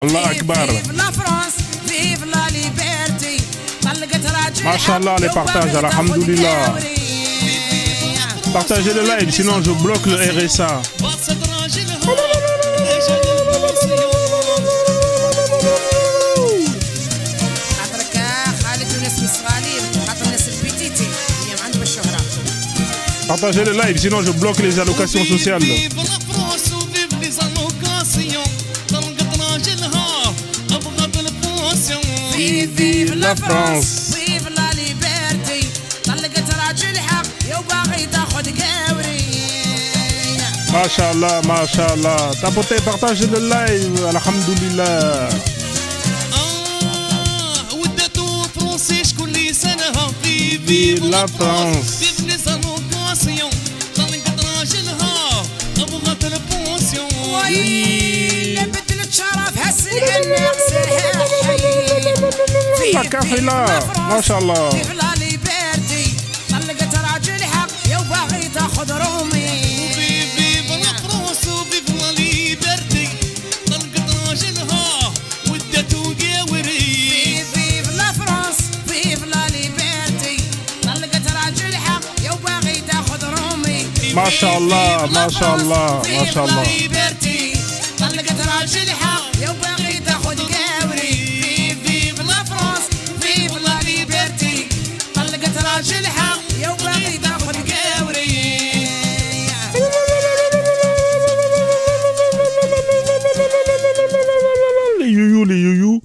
Allah Akbar. Mashallah, les partages, alhamdoulilah. Partagez le live, sinon je bloque le RSA. Partagez le live, sinon je bloque les allocations sociales. Vive la France. Vive la liberté. Mashallah, mashallah. Tapotez, partagez le live, alhamdoulilah. Vive la France. La café là, mashallah. Vive la liberté. طلقت راجل حق يا وباغي تاخذ رومي. Vive la France, vive la liberté. طلقت راجلها ودته قاوري. Vive la France, vive la liberté. طلقت راجل حق يا وباغي تاخذ رومي. Mashallah, mashallah, mashallah. طلقت راجل حق يا وباغي تاخذ قاوري. Vive la France, vive la liberté. طلقت راجل حق يا وباغي تاخذ قاوري. Les youyou, les youyou.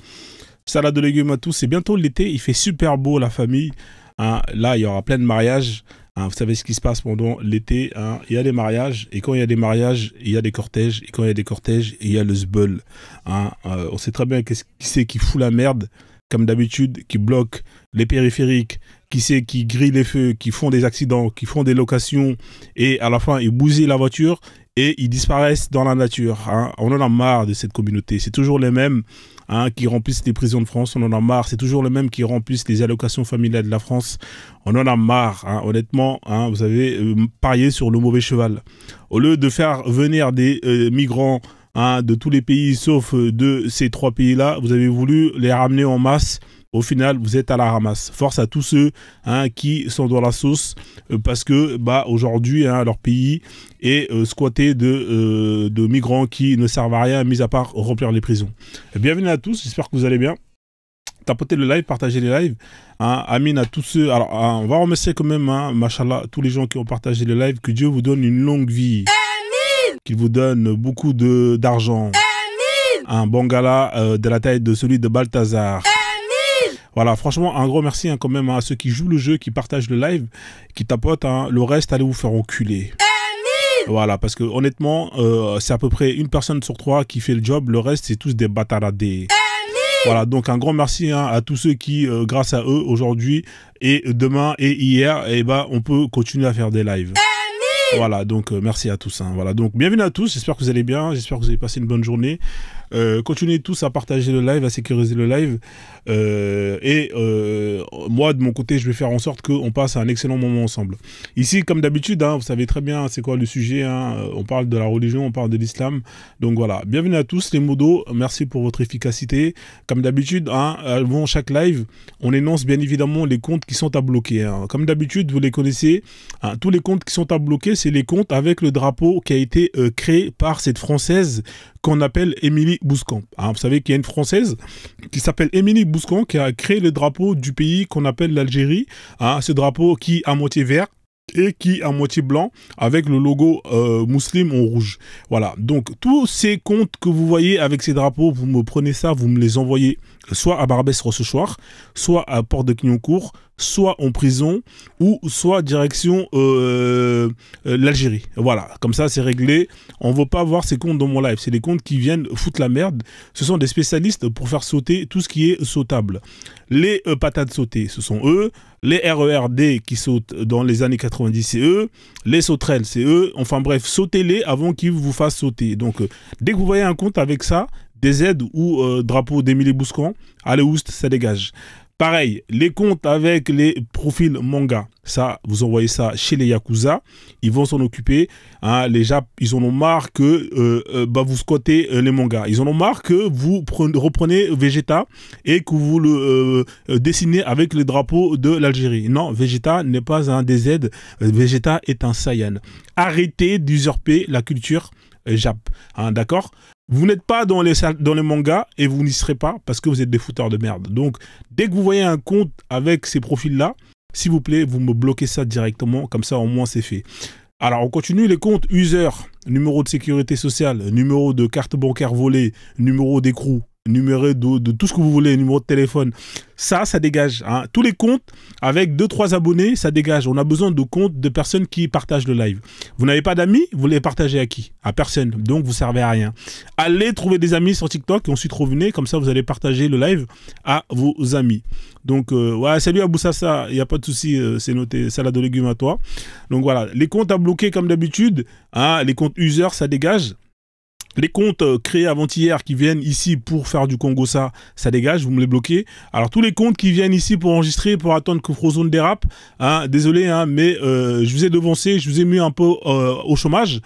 Salade de légumes à tous. C'est bientôt l'été. Il fait super beau, la famille. Hein, là, il y aura plein de mariages. Hein, vous savez ce qui se passe pendant l'été. Hein, il y a des mariages. Et quand il y a des mariages, il y a des cortèges. Et quand il y a des cortèges, il y a le zbeul. Hein, on sait très bien qui c'est qui fout la merde. Comme d'habitude, qui bloque les périphériques, qui c'est qui grille les feux, qui font des accidents, qui font des locations, et à la fin, ils bousillent la voiture et ils disparaissent dans la nature. Hein. On en a marre de cette communauté. C'est toujours les mêmes hein, qui remplissent les prisons de France. On en a marre. C'est toujours les mêmes qui remplissent les allocations familiales de la France. On en a marre. Hein. Honnêtement, hein, vous avez parié sur le mauvais cheval. Au lieu de faire venir des migrants hein, de tous les pays sauf de ces trois pays-là, vous avez voulu les ramener en masse. Au final, vous êtes à la ramasse. Force à tous ceux hein, qui sont dans la sauce parce que bah, aujourd'hui, hein, leur pays est squatté de migrants qui ne servent à rien, mis à part remplir les prisons. Bienvenue à tous, j'espère que vous allez bien. Tapotez le live, partagez les lives. Hein, Amine à tous ceux. Alors, on va remercier quand même, hein, machallah, tous les gens qui ont partagé le live. Que Dieu vous donne une longue vie. Qu'il vous donne beaucoup d'argent. Un bon gala de la taille de celui de Balthazar. Voilà, franchement, un gros merci hein, quand même hein, à ceux qui jouent le jeu, qui partagent le live, qui tapotent. Hein, le reste, allez vous faire enculer. Voilà, parce que honnêtement, c'est à peu près une personne sur trois qui fait le job. Le reste, c'est tous des bataradés. Voilà, donc un grand merci hein, à tous ceux qui, grâce à eux, aujourd'hui et demain et hier, eh ben, on peut continuer à faire des lives. Voilà, donc merci à tous. Hein, voilà, donc bienvenue à tous. J'espère que vous allez bien. J'espère que vous avez passé une bonne journée. Continuez tous à partager le live, à sécuriser le live. Moi, de mon côté, je vais faire en sorte qu'on passe un excellent moment ensemble. Ici, comme d'habitude, hein, vous savez très bien c'est quoi le sujet. Hein, on parle de la religion, on parle de l'islam. Donc voilà, bienvenue à tous les modos. Merci pour votre efficacité. Comme d'habitude, hein, avant chaque live, on énonce bien évidemment les comptes qui sont à bloquer. Hein. Comme d'habitude, vous les connaissez. Hein, tous les comptes qui sont à bloquer, c'est les comptes avec le drapeau qui a été créé par cette Française qu'on appelle Émilie Bouscan. Hein, vous savez qu'il y a une Française qui s'appelle Émilie Bouscan qui a créé le drapeau du pays qu'on appelle l'Algérie. Hein, ce drapeau qui est à moitié vert et qui est à moitié blanc avec le logo musulman en rouge. Voilà, donc tous ces comptes que vous voyez avec ces drapeaux, vous me prenez ça, vous me les envoyez soit à Barbès-Rochechouart, soit à Porte de Clignancourt, soit en prison, ou soit direction l'Algérie. Voilà, comme ça c'est réglé. On ne veut pas voir ces comptes dans mon live. C'est des comptes qui viennent foutre la merde. Ce sont des spécialistes pour faire sauter tout ce qui est sautable. Les patates sautées, ce sont eux. Les RERD qui sautent dans les années 90, c'est eux. Les sauterelles, c'est eux. Enfin bref, sautez-les avant qu'ils vous fassent sauter. Donc, dès que vous voyez un compte avec ça, des aides ou drapeau d'Émilie Bouscan, allez oust, ça dégage. Pareil, les comptes avec les profils manga, ça, vous envoyez ça chez les Yakuza, ils vont s'en occuper. Hein, les Japs, ils en ont marre que vous squattez les mangas. Ils en ont marre que vous reprenez Vegeta et que vous le dessinez avec le drapeau de l'Algérie. Non, Vegeta n'est pas un DZ, Vegeta est un Saiyan. Arrêtez d'usurper la culture Jap, hein, d'accord? Vous n'êtes pas dans les mangas et vous n'y serez pas parce que vous êtes des fouteurs de merde. Donc, dès que vous voyez un compte avec ces profils-là, s'il vous plaît, vous me bloquez ça directement, comme ça au moins c'est fait. Alors, on continue les comptes user, numéro de sécurité sociale, numéro de carte bancaire volée, numéro d'écrou, numéro de tout ce que vous voulez, numéro de téléphone. Ça dégage. Hein. Tous les comptes avec 2-3 abonnés, ça dégage. On a besoin de comptes de personnes qui partagent le live. Vous n'avez pas d'amis, vous les partagez à qui? À personne. Donc, vous servez à rien. Allez trouver des amis sur TikTok et ensuite revenez. Comme ça, vous allez partager le live à vos amis. Donc, ouais, salut Abou Sassa, il n'y a pas de souci, c'est noté, salade de légumes à toi. Donc, voilà, les comptes à bloquer comme d'habitude. Hein, les comptes user, ça dégage. Les comptes créés avant-hier qui viennent ici pour faire du Congo, ça dégage, vous me les bloquez. Alors tous les comptes qui viennent ici pour enregistrer, pour attendre que Frozone dérape, hein, désolé, hein, mais je vous ai devancé, je vous ai mis un peu au chômage.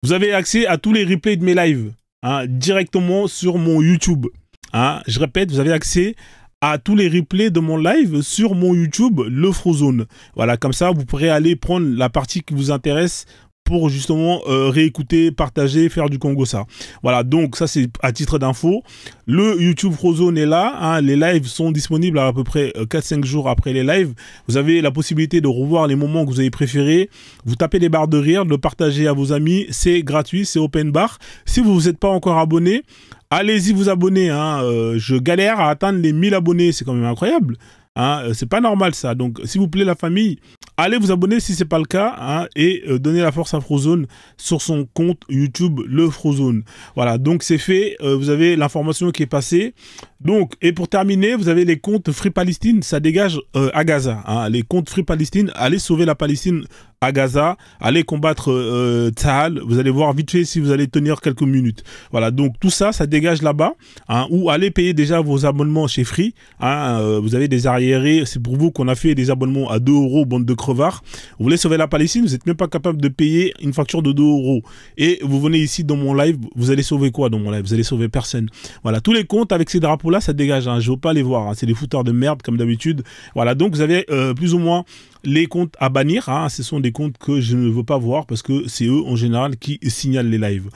Vous avez accès à tous les replays de mes lives, hein, directement sur mon YouTube. Hein. Je répète, vous avez accès à tous les replays de mon live sur mon YouTube, le Frozone. Voilà, comme ça, vous pourrez aller prendre la partie qui vous intéresse pour justement réécouter, partager, faire du Congo ça. Voilà, donc ça c'est à titre d'info. Le YouTube Frozone est là, hein, les lives sont disponibles à peu près 4-5 jours après les lives. Vous avez la possibilité de revoir les moments que vous avez préférés. Vous tapez des barres de rire, de le partager à vos amis, c'est gratuit, c'est open bar. Si vous n'êtes pas encore abonné, allez-y vous abonner. Hein. Je galère à atteindre les 1000 abonnés, c'est quand même incroyable. Hein, c'est pas normal ça, donc s'il vous plaît la famille, allez vous abonner si c'est pas le cas, hein, et donnez la force à Frozone sur son compte YouTube le Frozone. Voilà, donc c'est fait, vous avez l'information qui est passée. Donc, et pour terminer, vous avez les comptes Free Palestine, ça dégage à Gaza. Hein, les comptes Free Palestine, allez sauver la Palestine à Gaza, allez combattre Tsahal, vous allez voir vite fait si vous allez tenir quelques minutes. Voilà, donc tout ça, ça dégage là-bas, hein, ou allez payer déjà vos abonnements chez Free. Hein, vous avez des arriérés, c'est pour vous qu'on a fait des abonnements à 2 €, bande de crevards. Vous voulez sauver la Palestine, vous n'êtes même pas capable de payer une facture de 2 €. Et vous venez ici dans mon live, vous allez sauver quoi dans mon live? Vous allez sauver personne. Voilà, tous les comptes avec ces drapeaux-là, ça dégage. Hein, je ne veux pas les voir, hein, c'est des fouteurs de merde comme d'habitude. Voilà, donc vous avez plus ou moins les comptes à bannir, hein, ce sont des comptes que je ne veux pas voir parce que c'est eux en général qui signalent les lives.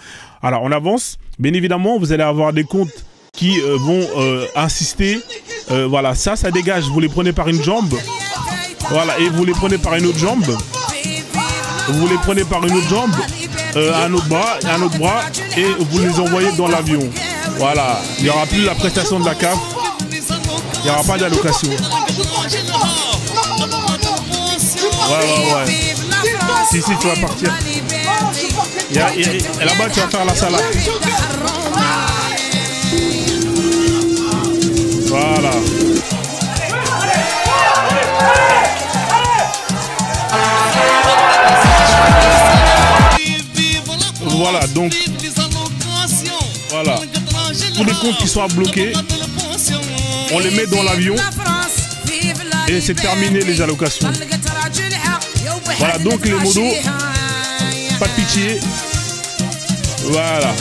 Alors on avance, bien évidemment vous allez avoir des comptes qui vont insister, voilà, ça dégage, vous les prenez par une jambe, voilà, et vous les prenez par une autre jambe, vous les prenez par une autre jambe, un autre bras, et vous les envoyez dans l'avion. Voilà, il n'y aura plus la prestation de la CAF, il n'y aura pas d'allocation. Ouais. Si, tu vas partir. Et là-bas, tu vas faire la salade. Voilà. Voilà, donc. Voilà. Tous les comptes qui sont bloqués, on les met dans l'avion. Et c'est terminé les allocations. Voilà, donc les modos, pas de pitié. Voilà.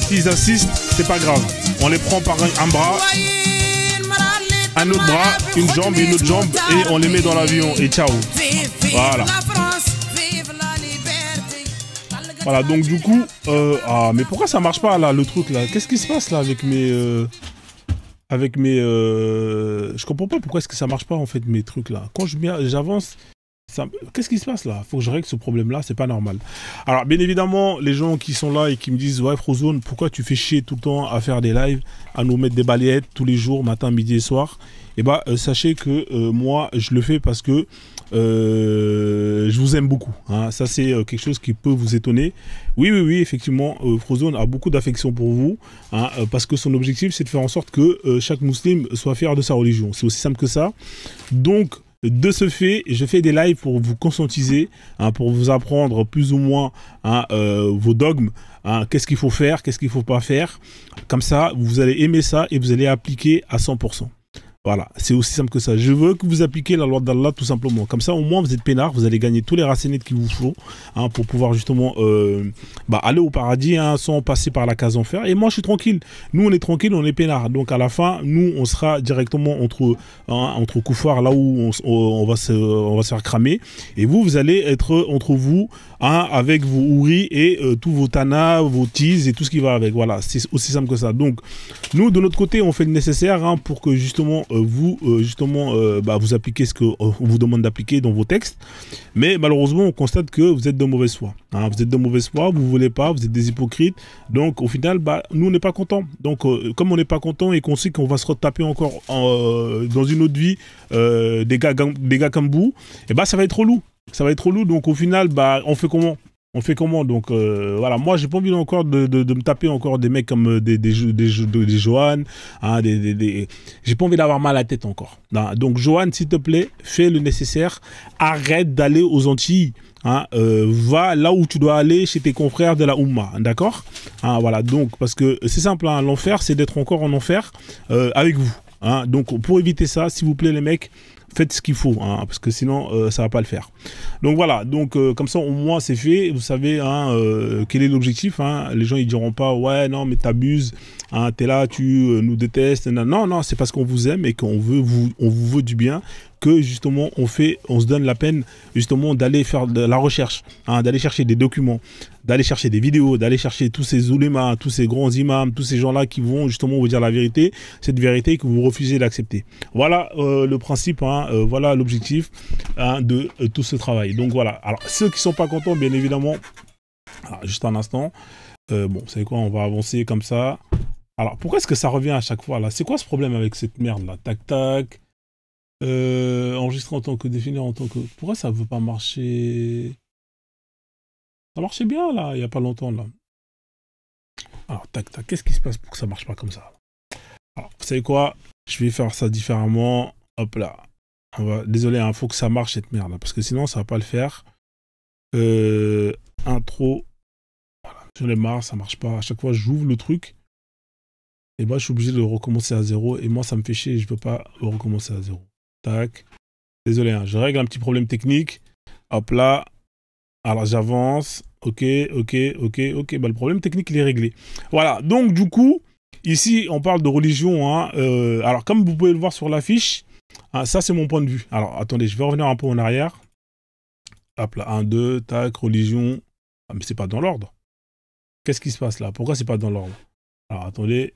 S'ils assistent, c'est pas grave. On les prend par un bras, un autre bras, une jambe, une autre jambe, et on les met dans l'avion. Et ciao. Voilà. Voilà, donc du coup, ah, mais pourquoi ça marche pas là, le truc là? Qu'est-ce qui se passe là avec mes... je comprends pas pourquoi est-ce que ça marche pas en fait mes trucs là. Quand j'avance, qu'est-ce qui se passe là? Faut que je règle ce problème là, c'est pas normal. Alors bien évidemment, les gens qui sont là et qui me disent ouais Frozone, pourquoi tu fais chier tout le temps à faire des lives, à nous mettre des balayettes tous les jours, matin, midi et soir? Et bah sachez que moi je le fais parce que je vous aime beaucoup. Hein. Ça c'est quelque chose qui peut vous étonner. Oui, effectivement, Frozone a beaucoup d'affection pour vous, hein, parce que son objectif c'est de faire en sorte que chaque musulman soit fier de sa religion. C'est aussi simple que ça. Donc de ce fait, je fais des lives pour vous conscientiser, hein, pour vous apprendre plus ou moins, hein, vos dogmes, hein, qu'est-ce qu'il faut faire, qu'est-ce qu'il ne faut pas faire. Comme ça, vous allez aimer ça et vous allez appliquer à 100%. Voilà, c'est aussi simple que ça. Je veux que vous appliquiez la loi d'Allah tout simplement. Comme ça, au moins, vous êtes peinard, vous allez gagner tous les racinates qu'il vous faut hein, pour pouvoir justement aller au paradis hein, sans passer par la case enfer. Et moi, je suis tranquille. Nous, on est tranquille, on est peinard. Donc, à la fin, nous, on sera directement entre koufars, là où on va se faire cramer. Et vous, vous allez être entre vous hein, avec vos houris et tous vos tanas, vos teas et tout ce qui va avec. Voilà, c'est aussi simple que ça. Donc, nous, de notre côté, on fait le nécessaire hein, pour que justement vous appliquez ce qu'on vous demande d'appliquer dans vos textes. Mais malheureusement, on constate que vous êtes de mauvaise foi. Hein, vous êtes de mauvaise foi, vous ne voulez pas, vous êtes des hypocrites. Donc, au final, nous, on n'est pas contents. Donc, comme on n'est pas content et qu'on sait qu'on va se retaper encore dans une autre vie des gars comme vous, et ça va être relou. Ça va être relou. Donc, au final, on fait comment ? On fait comment? Donc voilà, moi j'ai pas envie encore de me taper encore des mecs comme des Johan, hein, j'ai pas envie d'avoir mal à la tête encore. Hein. Donc Johan, s'il te plaît, fais le nécessaire, arrête d'aller aux Antilles. Hein, va là où tu dois aller chez tes confrères de la Oumma, d'accord hein, voilà, donc parce que c'est simple, hein, l'enfer c'est d'être encore en enfer avec vous. Hein, donc pour éviter ça, s'il vous plaît les mecs, faites ce qu'il faut, hein, parce que sinon ça va pas le faire. Donc voilà, donc comme ça au moins c'est fait, vous savez hein, quel est l'objectif. Hein, les gens ils diront pas ouais non mais t'abuses, hein, t'es là, tu nous détestes. Non, c'est parce qu'on vous aime et qu'on on vous veut du bien que justement on se donne la peine justement d'aller faire de la recherche, hein, d'aller chercher des documents, d'aller chercher des vidéos, d'aller chercher tous ces oulémas, tous ces grands imams, tous ces gens-là qui vont justement vous dire la vérité, cette vérité que vous refusez d'accepter. Voilà le principe, hein, voilà l'objectif hein, de tout ce travail. Donc voilà, alors ceux qui sont pas contents, bien évidemment, alors, juste un instant, bon, vous savez quoi, on va avancer comme ça. Alors pourquoi est-ce que ça revient à chaque fois là? C'est quoi ce problème avec cette merde là? Tac tac. Enregistrer en tant que définir en tant que... Pourquoi ça veut pas marcher? Ça marchait bien là, il n'y a pas longtemps là. Alors tac tac, qu'est-ce qui se passe pour que ça marche pas comme ça? Alors vous savez quoi? Je vais faire ça différemment. Hop là. Désolé, il faut que ça marche cette merde là, parce que sinon ça va pas le faire. Intro. Voilà, j'en ai marre, ça marche pas. À chaque fois j'ouvre le truc. Et moi je suis obligé de recommencer à zéro. Et moi ça me fait chier, je peux pas recommencer à zéro. Tac. Désolé, hein, je règle un petit problème technique. Hop là. Alors j'avance. Ok. Le problème technique, il est réglé. Voilà. Donc du coup, ici, on parle de religion. Hein, alors comme vous pouvez le voir sur l'affiche, hein, ça c'est mon point de vue. Alors attendez, je vais revenir un peu en arrière. Hop là. 1, 2, tac, religion. Ah, mais c'est pas dans l'ordre. Qu'est-ce qui se passe là? Pourquoi c'est pas dans l'ordre? Alors attendez.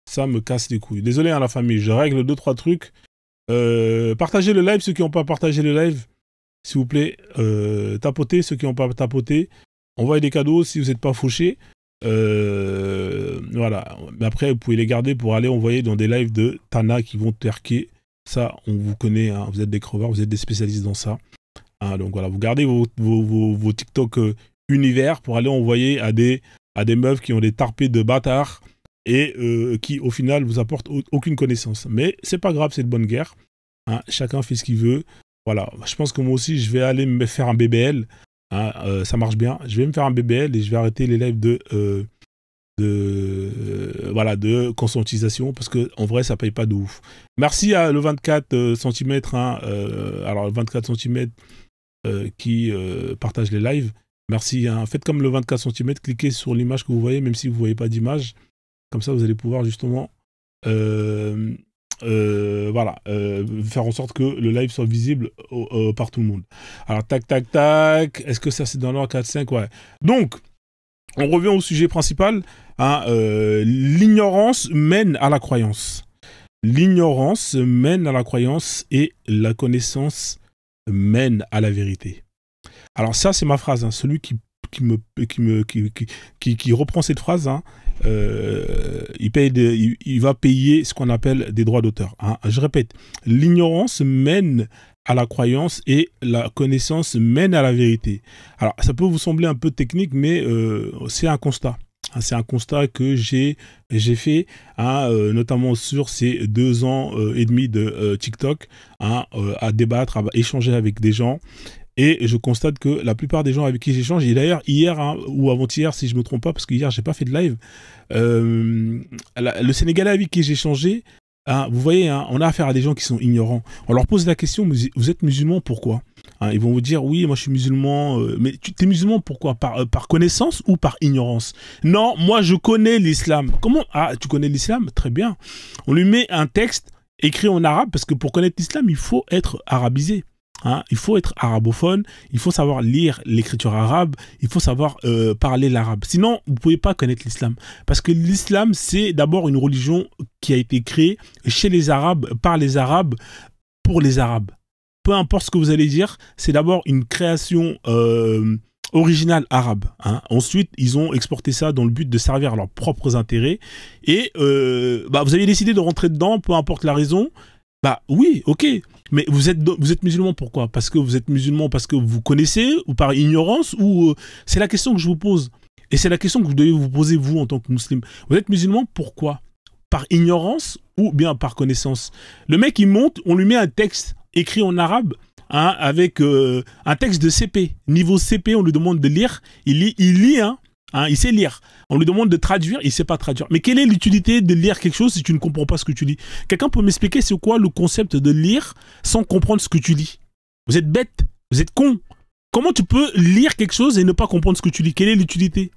Ça me casse les couilles. Désolé hein, la famille, je règle 2-3 trucs. Partagez le live, ceux qui n'ont pas partagé le live, s'il vous plaît. Tapotez, ceux qui n'ont pas tapoté. Envoyez des cadeaux si vous n'êtes pas fauchés. Voilà. Mais après, vous pouvez les garder pour aller envoyer dans des lives de Tana qui vont terquer. Ça, on vous connaît. Hein. Vous êtes des crevards, vous êtes des spécialistes dans ça. Hein, donc voilà, vous gardez vos TikTok univers pour aller envoyer à des meufs qui ont des tarpés de bâtards. Et qui au final vous apporte aucune connaissance. Mais c'est pas grave, c'est de bonne guerre. Hein, chacun fait ce qu'il veut. Voilà, je pense que moi aussi je vais aller me faire un BBL. Hein, ça marche bien. Je vais me faire un BBL et je vais arrêter les lives de conscientisation parce que en vrai ça paye pas de ouf. Merci à le 24 cm. Hein, alors le 24 cm qui partage les lives. Merci. Hein, faites comme le 24 cm. Cliquez sur l'image que vous voyez, même si vous voyez pas d'image. Comme ça, vous allez pouvoir justement faire en sorte que le live soit visible par tout le monde. Alors, tac, tac, tac. Est-ce que ça, c'est dans l'ordre 4, 5? Ouais. Donc, on revient au sujet principal. Hein, l'ignorance mène à la croyance. L'ignorance mène à la croyance et la connaissance mène à la vérité. Alors ça, c'est ma phrase. Hein, celui qui reprend cette phrase, hein, il va payer ce qu'on appelle des droits d'auteur. Hein. Je répète, l'ignorance mène à la croyance et la connaissance mène à la vérité. Alors, ça peut vous sembler un peu technique, mais c'est un constat. C'est un constat que j'ai fait, hein, notamment sur ces 2 ans et demi de TikTok, hein, à débattre, à échanger avec des gens. Et je constate que la plupart des gens avec qui j'échange, et d'ailleurs hier hein, ou avant-hier, si je ne me trompe pas, parce que hier j'ai pas fait de live, le Sénégalais avec qui j'ai échangé hein, vous voyez, hein, on a affaire à des gens qui sont ignorants. On leur pose la question, vous êtes musulman, pourquoi? Hein, ils vont vous dire, oui, moi je suis musulman. Mais tu es musulman pourquoi? Par connaissance ou par ignorance? Non, moi je connais l'islam. Comment? Ah, tu connais l'islam? Très bien. On lui met un texte écrit en arabe, parce que pour connaître l'islam, il faut être arabisé. Hein, il faut être arabophone, il faut savoir lire l'écriture arabe, il faut savoir parler l'arabe. Sinon, vous ne pouvez pas connaître l'islam. Parce que l'islam, c'est d'abord une religion qui a été créée chez les Arabes, par les Arabes, pour les Arabes. Peu importe ce que vous allez dire, c'est d'abord une création originale arabe. Hein. Ensuite, ils ont exporté ça dans le but de servir à leurs propres intérêts. Et vous avez décidé de rentrer dedans, peu importe la raison. Bah oui, ok. Mais vous êtes musulman pourquoi? Parce que vous êtes musulman parce que vous connaissez ou par ignorance ou c'est la question que je vous pose. Et c'est la question que vous devez vous poser vous en tant que musulman. Vous êtes musulman pourquoi? Par ignorance ou bien par connaissance? Le mec il monte, on lui met un texte écrit en arabe, hein, avec un texte de CP. Niveau CP, on lui demande de lire. Il lit, hein, il sait lire. On lui demande de traduire, il ne sait pas traduire. Mais quelle est l'utilité de lire quelque chose si tu ne comprends pas ce que tu lis? Quelqu'un peut m'expliquer c'est quoi le concept de lire sans comprendre ce que tu lis? Vous êtes bête, vous êtes con. Comment tu peux lire quelque chose et ne pas comprendre ce que tu lis? Quelle est l'utilité?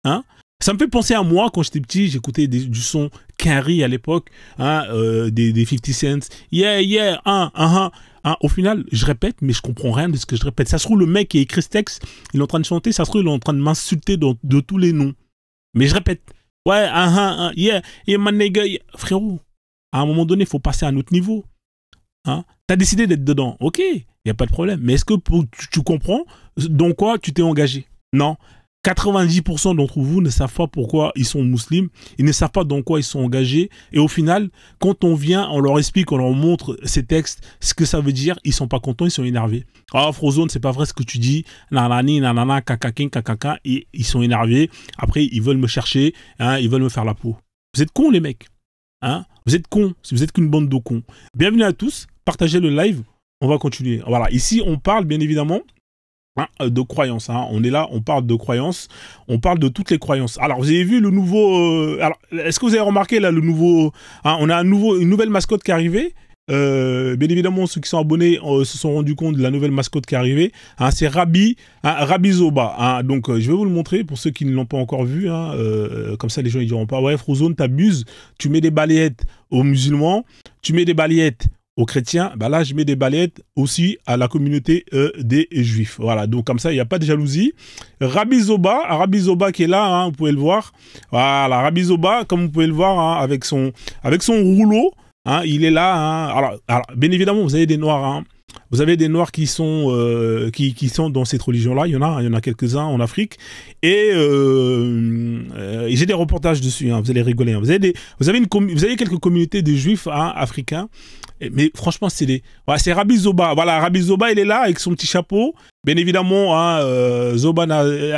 Hein? Ça me fait penser à moi, quand j'étais petit, j'écoutais du son Carrie à l'époque, hein, des 50 Cent. Yeah, yeah, hein. Au final, je répète, mais je comprends rien de ce que je répète. Ça se trouve, le mec qui a écrit ce texte, il est en train de chanter, ça se trouve, il est en train de m'insulter de tous les noms. Mais je répète. Ouais, yeah, my nigga, yeah. Frérot, à un moment donné, il faut passer à un autre niveau. Hein? Tu as décidé d'être dedans, ok, il n'y a pas de problème. Mais est-ce que tu comprends dans quoi tu t'es engagé? Non. 90% d'entre vous ne savent pas pourquoi ils sont musulmans, ils ne savent pas dans quoi ils sont engagés, et au final, quand on vient, on leur explique, on leur montre ces textes, ce que ça veut dire, ils sont pas contents, ils sont énervés. Ah, Frozone, c'est pas vrai ce que tu dis, nanani, nanana, kakakin, kakaka, et ils sont énervés, après ils veulent me chercher, hein, ils veulent me faire la peau. Vous êtes cons les mecs, hein, vous êtes cons, vous êtes qu'une bande de cons. Bienvenue à tous, partagez le live, on va continuer. Voilà, ici on parle bien évidemment de croyances, hein. On est là, on parle de croyances, on parle de toutes les croyances. Alors vous avez vu le nouveau, alors est-ce que vous avez remarqué là le nouveau, hein, on a une nouvelle mascotte qui est arrivée. Bien évidemment ceux qui sont abonnés se sont rendus compte de la nouvelle mascotte qui est arrivée, hein, c'est Rabbi, hein, Rabbi Zoba, hein. Donc je vais vous le montrer pour ceux qui ne l'ont pas encore vu, hein, comme ça les gens ils diront pas ouais Frozone t'abuses, tu mets des balayettes aux musulmans, tu mets des balayettes aux chrétiens, bah là je mets des balayettes aussi à la communauté des juifs. Voilà, donc comme ça il n'y a pas de jalousie. Rabbi Zoba qui est là, hein, vous pouvez le voir. Voilà, Rabbi Zoba, comme vous pouvez le voir, hein, avec son rouleau, hein, il est là. Hein. Alors, bien évidemment, vous avez des noirs. Hein. Vous avez des noirs qui sont dans cette religion-là. Il y en a quelques-uns en Afrique. Et j'ai des reportages dessus. Hein, vous allez rigoler. Hein. Vous avez quelques communautés de juifs, hein, africains. Mais franchement, c'est Rabbi Zoba. Voilà, Rabbi Zoba, il est là avec son petit chapeau. Bien évidemment, hein, Zoba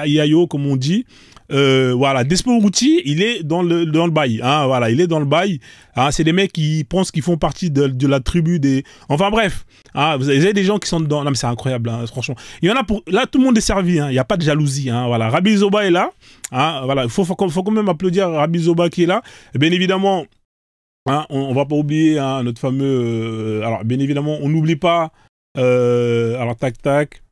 Yayo, comme on dit. Voilà, Despo Routi, il est dans le bail. Hein, voilà, il est dans le bail. Hein, c'est des mecs qui pensent qu'ils font partie de la tribu des... Enfin bref, hein, vous avez des gens qui sont dedans. Non mais c'est incroyable, hein, franchement. Il y en a pour... Là, tout le monde est servi. Hein, il n'y a pas de jalousie. Hein, voilà, Rabbi Zoba est là. Hein, voilà, il faut quand même applaudir Rabbi Zoba qui est là. Et bien évidemment... Hein, on va pas oublier, hein, notre fameux... alors, bien évidemment, on n'oublie pas... alors, tac.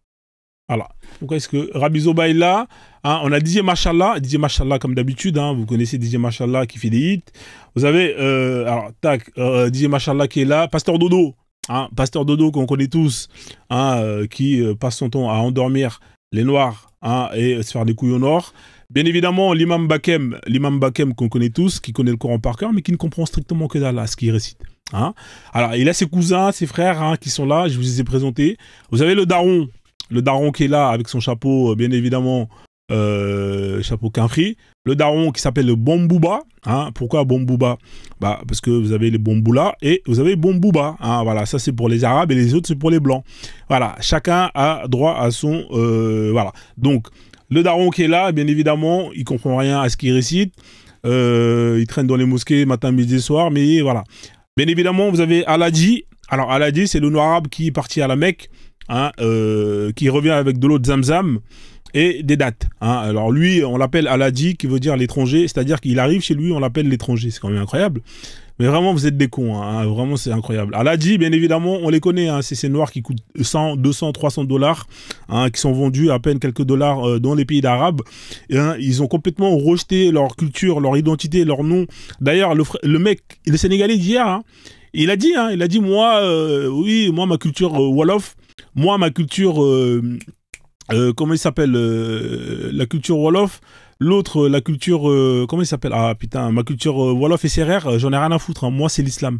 Alors, pourquoi est-ce que Rabbi Zoba est là, hein, on a DJ Machallah comme d'habitude, hein, vous connaissez DJ Machallah qui fait des hits. Vous avez, alors, DJ Machallah qui est là. Pasteur Dodo, hein, Pasteur Dodo qu'on connaît tous, hein, qui passe son temps à endormir les Noirs, hein, et se faire des couilles au nord. Bien évidemment, l'imam Bakem qu'on connaît tous, qui connaît le Coran par cœur, mais qui ne comprend strictement que dalle à ce qu'il récite. Hein. Alors, il a ses cousins, ses frères, hein, qui sont là, je vous les ai présentés. Vous avez le daron qui est là, avec son chapeau, bien évidemment, chapeau Kinfri. Le daron qui s'appelle le Bombouba. Hein. Pourquoi Bombouba? Bah, parce que vous avez les Bomboulas et vous avez Bombouba. Hein. Voilà, ça c'est pour les Arabes et les autres c'est pour les Blancs. Voilà, chacun a droit à son... voilà, donc... Le daron qui est là, bien évidemment, il comprend rien à ce qu'il récite. Il traîne dans les mosquées matin, midi et soir, mais voilà. Bien évidemment, vous avez Aladji. Alors, Aladji, c'est le noir arabe qui est parti à la Mecque, hein, qui revient avec de l'eau de Zamzam. et des dates. Hein. Alors lui, on l'appelle Al-Hajji, qui veut dire l'étranger, c'est-à-dire qu'il arrive chez lui, on l'appelle l'étranger. C'est quand même incroyable. Mais vraiment, vous êtes des cons, hein. Vraiment, c'est incroyable. Al-Hajji, bien évidemment, on les connaît, hein. C'est ces noirs qui coûtent 100, 200, 300 dollars, hein, qui sont vendus à peine quelques dollars dans les pays d'Arabes. Hein, ils ont complètement rejeté leur culture, leur identité, leur nom. D'ailleurs, le mec, le Sénégalais d'hier, hein, il a dit, moi, oui, moi, ma culture Wolof, moi, ma culture, comment il s'appelle, la culture Wolof, l'autre, la culture, comment il s'appelle? Ah putain, ma culture Wolof et Sérère, j'en ai rien à foutre. Hein. Moi, c'est l'islam.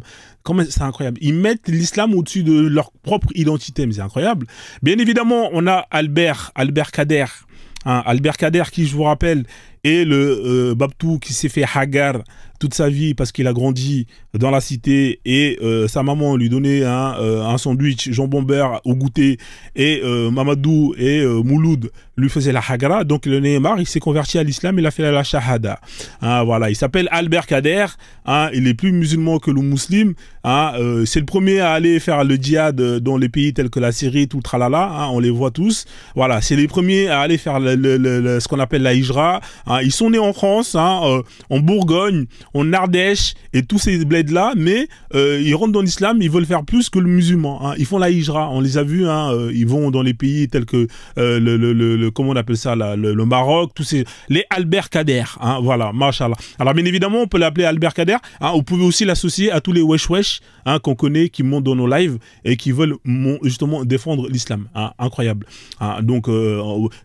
C'est incroyable. Ils mettent l'islam au-dessus de leur propre identité, mais c'est incroyable. Bien évidemment, on a Albert Kader. Hein, Albert Kader, qui, je vous rappelle, est le Babtou qui s'est fait hagar toute sa vie parce qu'il a grandi dans la cité et sa maman lui donnait un sandwich jambon beurre au goûter et Mamadou et Mouloud lui faisaient la hagara, donc le Neymar il s'est converti à l'islam, il a fait la shahada. Hein, voilà, il s'appelle Albert Kader, hein, il est plus musulman que le musulman, hein, c'est le premier à aller faire le djihad dans les pays tels que la Syrie, tout tralala, hein, on les voit tous. Voilà, c'est les premiers à aller faire ce qu'on appelle la hijra. Hein, ils sont nés en France, hein, en Bourgogne, en Ardèche et tous ces bleds là, mais ils rentrent dans l'islam, ils veulent faire plus que le musulman. Hein, ils font la hijra, on les a vus, hein, ils vont dans les pays tels que comment on appelle ça là, le Maroc, tous ces les Albert Kader. Hein, voilà, machallah. Alors bien évidemment, on peut l'appeler Albert Kader. Hein, vous pouvez aussi l'associer à tous les wesh wesh, hein, qu'on connaît, qui montent dans nos lives et qui veulent justement défendre l'islam. Hein, incroyable. Hein, donc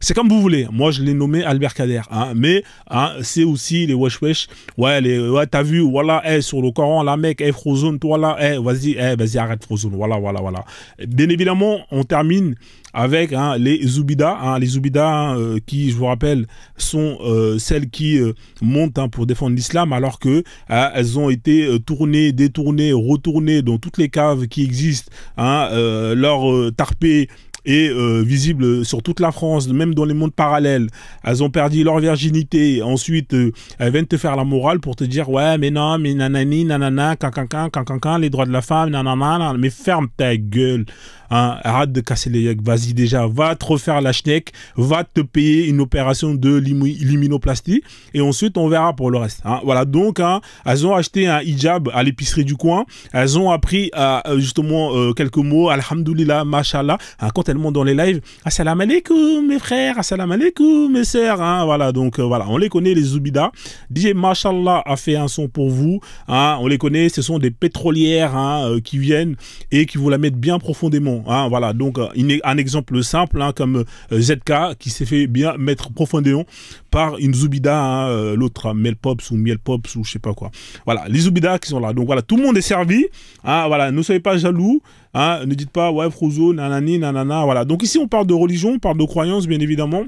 c'est comme vous voulez. Moi, je l'ai nommé Albert Kader. Hein, mais hein, c'est aussi les wesh wesh. Ouais, t'as vu, voilà, sur le Coran, la mec, Frozone, toi là, vas-y, arrête Frozone. Voilà. Bien évidemment, on termine avec hein, les Zoubidas. Hein, les Zoubidas, hein, qui, je vous rappelle, sont celles qui montent hein, pour défendre l'islam, alors que elles ont été tournées, détournées, retournées dans toutes les caves qui existent. Hein, leur tarpé est visible sur toute la France, même dans les mondes parallèles. Elles ont perdu leur virginité. Ensuite, elles viennent te faire la morale pour te dire ouais, mais non, mais nanani, nanana, cancan, les droits de la femme, nanana, mais ferme ta gueule. Hein, arrête de casser les yeux. Vas-y déjà, va te refaire la schneck, va te payer une opération de liminoplastie et ensuite on verra pour le reste. Hein, voilà, donc hein, elles ont acheté un hijab à l'épicerie du coin. Elles ont appris justement quelques mots, alhamdoulilah, mashallah. Hein, quand elles montent dans les lives, assalamu alaikum mes frères, assalamu alaikum mes sœurs. Hein, voilà, donc voilà, on les connaît les Zoubidas. DJ Mashallah a fait un son pour vous. Hein, on les connaît, ce sont des pétrolières hein, qui viennent et qui vous la mettent bien profondément. Hein, voilà, donc un exemple simple hein, comme ZK qui s'est fait bien mettre profondément par une Zoubida, hein, l'autre Melpops ou Mielpops ou je sais pas quoi. Voilà, les Zoubidas qui sont là. Donc voilà, tout le monde est servi. Hein, voilà, ne soyez pas jaloux. Hein, ne dites pas ouais Frozo, nanani, nanana. Voilà. Donc ici on parle de religion, on parle de croyance bien évidemment.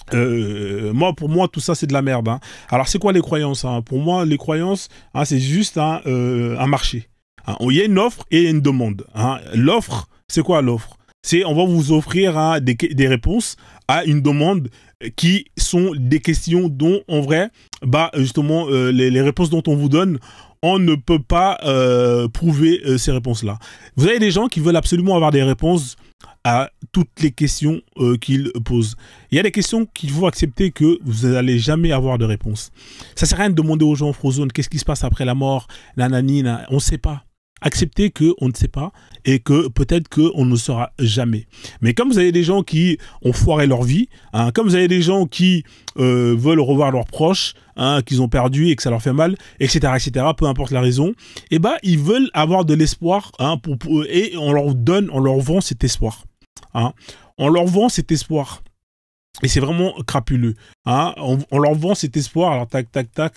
Pour moi, tout ça, c'est de la merde. Hein. Alors, c'est quoi les croyances hein? Pour moi, les croyances, hein, c'est juste hein, un marché. Hein. Il y a une offre et une demande. Hein. L'offre, c'est quoi l'offre? C'est on va vous offrir hein, des réponses à une demande qui sont des questions dont, en vrai, bah, justement, les réponses dont on vous donne, on ne peut pas prouver ces réponses-là. Vous avez des gens qui veulent absolument avoir des réponses à toutes les questions qu'ils posent. Il y a des questions qu'il faut accepter que vous n'allez jamais avoir de réponse. Ça sert à rien de demander aux gens, Frozone, qu'est-ce qui se passe après la mort, nanani, on ne sait pas. Accepter qu'on ne sait pas et que peut-être qu'on ne saura jamais. Mais comme vous avez des gens qui ont foiré leur vie, hein, comme vous avez des gens qui veulent revoir leurs proches, hein, qu'ils ont perdu et que ça leur fait mal, etc., peu importe la raison, et ben ils veulent avoir de l'espoir hein, et on leur vend cet espoir. Hein. On leur vend cet espoir. Et c'est vraiment crapuleux. Hein. On leur vend cet espoir. Alors, tac.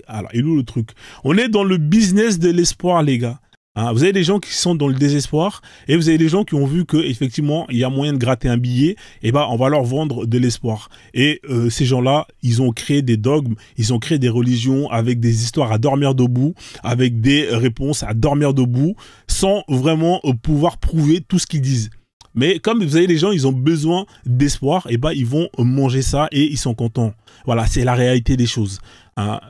Alors, il est où le truc? On est dans le business de l'espoir, les gars. Hein, vous avez des gens qui sont dans le désespoir et vous avez des gens qui ont vu que effectivement il y a moyen de gratter un billet et ben on va leur vendre de l'espoir et ces gens-là ils ont créé des dogmes, ils ont créé des religions avec des histoires à dormir debout, avec des réponses à dormir debout sans vraiment pouvoir prouver tout ce qu'ils disent. Mais comme vous avez des gens, ils ont besoin d'espoir, et ben ils vont manger ça et ils sont contents. Voilà, c'est la réalité des choses. Hein.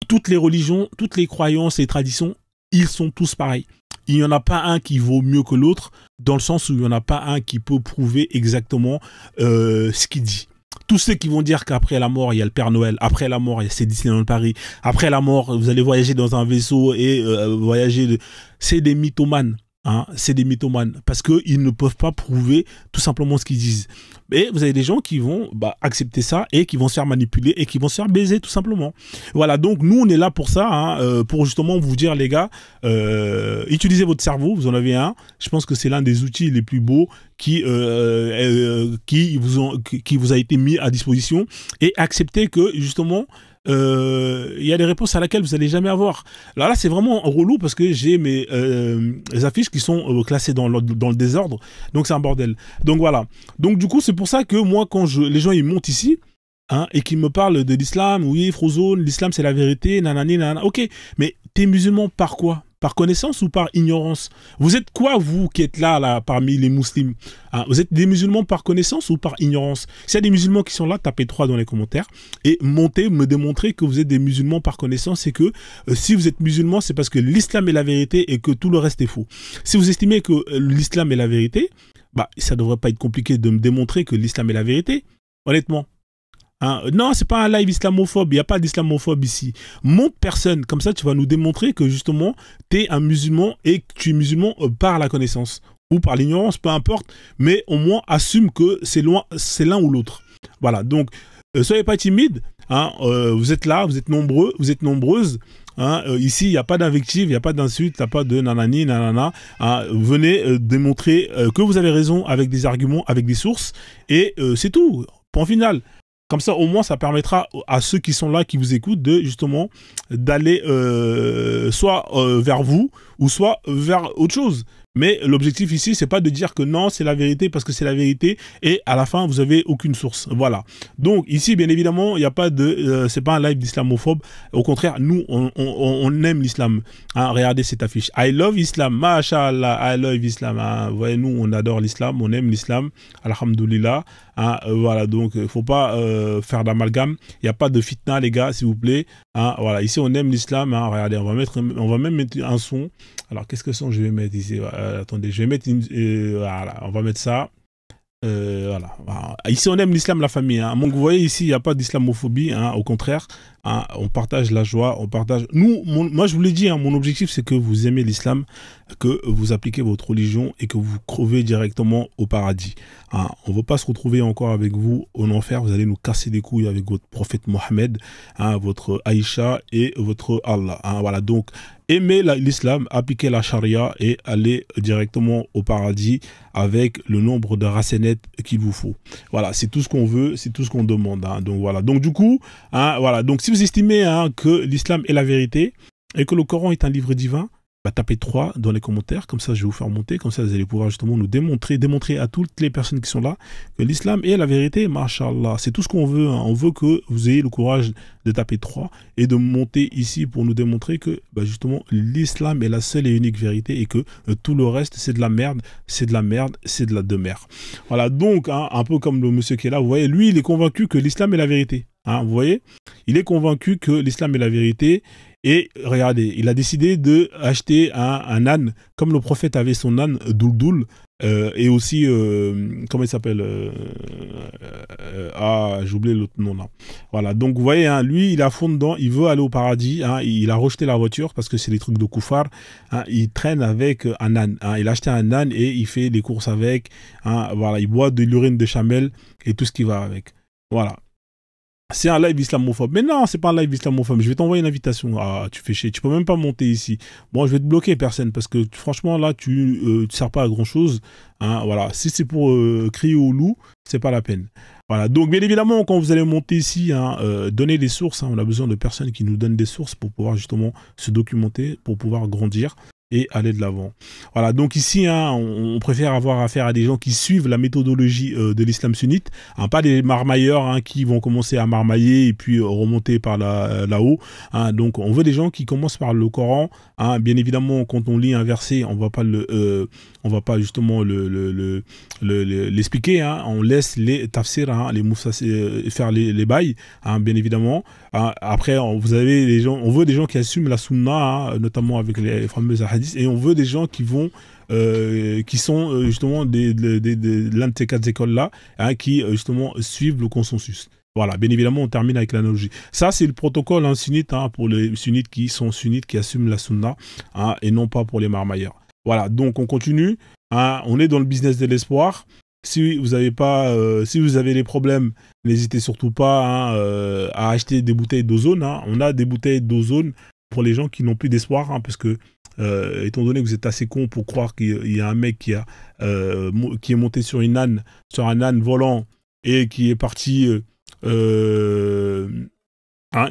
Toutes les religions, toutes les croyances et traditions, ils sont tous pareils. Il n'y en a pas un qui vaut mieux que l'autre, dans le sens où il n'y en a pas un qui peut prouver exactement ce qu'il dit. tous ceux qui vont dire qu'après la mort, il y a le Père Noël, après la mort, il y a Disneyland Paris, après la mort, vous allez voyager dans un vaisseau et c'est des mythomanes. Hein, c'est des mythomanes parce qu'ils ne peuvent pas prouver tout simplement ce qu'ils disent. Et vous avez des gens qui vont accepter ça et qui vont se faire manipuler et qui vont se faire baiser tout simplement. Voilà, donc nous on est là pour ça, hein, pour justement vous dire les gars, utilisez votre cerveau, vous en avez un. Je pense que c'est l'un des outils les plus beaux qui vous a été mis à disposition et acceptez que justement il y a des réponses à laquelle vous n'allez jamais avoir. Là c'est vraiment relou parce que j'ai mes affiches qui sont classées dans le désordre, donc c'est un bordel. Donc voilà. Donc du coup c'est pour ça que moi quand les gens ils montent ici, hein, et qu'ils me parlent de l'islam, oui Frozone, l'islam c'est la vérité, nanani nanana. Ok, mais t'es musulman par quoi? Par connaissance ou par ignorance? Vous êtes quoi, vous, qui êtes là parmi les musulmans, hein? Vous êtes des musulmans par connaissance ou par ignorance? S'il y a des musulmans qui sont là, tapez 3 dans les commentaires et montez, me démontrer que vous êtes des musulmans par connaissance et que si vous êtes musulman, c'est parce que l'islam est la vérité et que tout le reste est faux. Si vous estimez que l'islam est la vérité, ça devrait pas être compliqué de me démontrer que l'islam est la vérité, honnêtement. Hein, non, c'est pas un live islamophobe, il n'y a pas d'islamophobe ici. Montre personne, comme ça tu vas nous démontrer que justement tu es un musulman et que tu es musulman par la connaissance ou par l'ignorance, peu importe, mais au moins assume que c'est l'un ou l'autre. Voilà, donc soyez pas timide, hein, vous êtes là, vous êtes nombreux, vous êtes nombreuses. Hein, ici, il n'y a pas d'invective, il n'y a pas d'insulte, il n'y a pas de nanani, nanana. Hein, venez démontrer que vous avez raison avec des arguments, avec des sources, et c'est tout, point final. Comme ça, au moins, ça permettra à ceux qui sont là, qui vous écoutent, de justement d'aller soit vers vous ou soit vers autre chose. Mais l'objectif ici, c'est pas de dire que non, c'est la vérité parce que c'est la vérité et à la fin, vous avez aucune source. Voilà. Donc ici, bien évidemment, il n'y a pas de, c'est pas un live d'islamophobe. Au contraire, nous, on aime l'islam. Hein, regardez cette affiche. I love Islam. Masha'Allah, I love Islam. Hein, vous voyez, nous, on adore l'islam, on aime l'islam. Alhamdoulilah. Hein, voilà. Donc, faut pas faire d'amalgame. Il n'y a pas de fitna, les gars, s'il vous plaît. Hein, voilà. Ici, on aime l'islam. Hein, regardez, on va même mettre un son. Alors, qu'est-ce que son je vais mettre ici? Attendez, je vais mettre voilà, on va mettre ça. Voilà. Ici, on aime l'islam, la famille. Hein. Donc, vous voyez, ici, il n'y a pas d'islamophobie. Hein. Au contraire, hein, on partage la joie, on partage... Moi, je vous l'ai dit, hein, mon objectif, c'est que vous aimez l'islam, que vous appliquez votre religion et que vous crevez directement au paradis. Hein. On ne veut pas se retrouver encore avec vous en enfer. Vous allez nous casser les couilles avec votre prophète Mohammed, hein, votre Aïcha et votre Allah. Hein. Voilà, donc... Aimez l'islam, appliquez la charia et allez directement au paradis avec le nombre de racenettes qu'il vous faut. Voilà, c'est tout ce qu'on veut, c'est tout ce qu'on demande. Hein. Donc voilà. Donc du coup, hein, voilà. Donc si vous estimez hein, que l'islam est la vérité et que le Coran est un livre divin, tapez 3 dans les commentaires, comme ça je vais vous faire monter, comme ça vous allez pouvoir justement nous démontrer à toutes les personnes qui sont là que l'islam est la vérité, mashallah. C'est tout ce qu'on veut, hein. On veut que vous ayez le courage de taper 3 et de monter ici pour nous démontrer que justement l'islam est la seule et unique vérité et que tout le reste c'est de la merde, c'est de la merde, c'est de la demeure. Voilà, donc hein, un peu comme le monsieur qui est là, vous voyez, lui il est convaincu que l'islam est la vérité. Hein, vous voyez, il est convaincu que l'islam est la vérité. Et regardez, il a décidé d'acheter un âne, comme le prophète avait son âne Douldoul, et aussi, comment il s'appelle j'ai oublié l'autre nom là. Voilà, donc vous voyez, hein, lui, il a fond dedans, il veut aller au paradis, hein, il a rejeté la voiture parce que c'est des trucs de koufar, hein, il traîne avec un âne, hein, il a acheté un âne et il fait des courses avec, hein, voilà, il boit de l'urine de chamel et tout ce qui va avec. Voilà. C'est un live islamophobe. Mais non, c'est pas un live islamophobe. Je vais t'envoyer une invitation. Ah, tu fais chier. Tu peux même pas monter ici. Bon, je vais te bloquer, personne, parce que franchement, là, tu sers pas à grand chose. Hein, voilà. Si c'est pour crier au loup, c'est pas la peine. Voilà. Donc, bien évidemment, quand vous allez monter ici, hein, donnez des sources. Hein, on a besoin de personnes qui nous donnent des sources pour pouvoir justement se documenter, pour pouvoir grandir et aller de l'avant. Voilà, donc ici, hein, on préfère avoir affaire à des gens qui suivent la méthodologie de l'islam sunnite, hein, pas des marmailleurs hein, qui vont commencer à marmailler et puis remonter par là-haut. Hein, donc, on veut des gens qui commencent par le Coran. Hein, bien évidemment, quand on lit un verset, on va pas justement l'expliquer. Hein, on laisse les tafsirs, hein, les moufsas faire les bails, hein, bien évidemment. Hein. Après, vous avez des gens, on veut des gens qui assument la sunna, hein, notamment avec les fameux hadiths, et on veut des gens qui vont qui sont justement l'un de ces 4 écoles-là, hein, qui justement suivent le consensus. Voilà, bien évidemment, on termine avec l'analogie. Ça, c'est le protocole hein, sunnite, hein, pour les sunnites qui sont sunnites, qui assument la sunna, hein, et non pas pour les marmailleurs. Voilà, donc on continue. Hein, on est dans le business de l'espoir. Si vous avez pas, si vous avez des problèmes, n'hésitez surtout pas hein, à acheter des bouteilles d'ozone. Hein. On a des bouteilles d'ozone pour les gens qui n'ont plus d'espoir, hein, parce que étant donné que vous êtes assez con pour croire qu'il y a un mec qui est monté sur un âne volant et qui est parti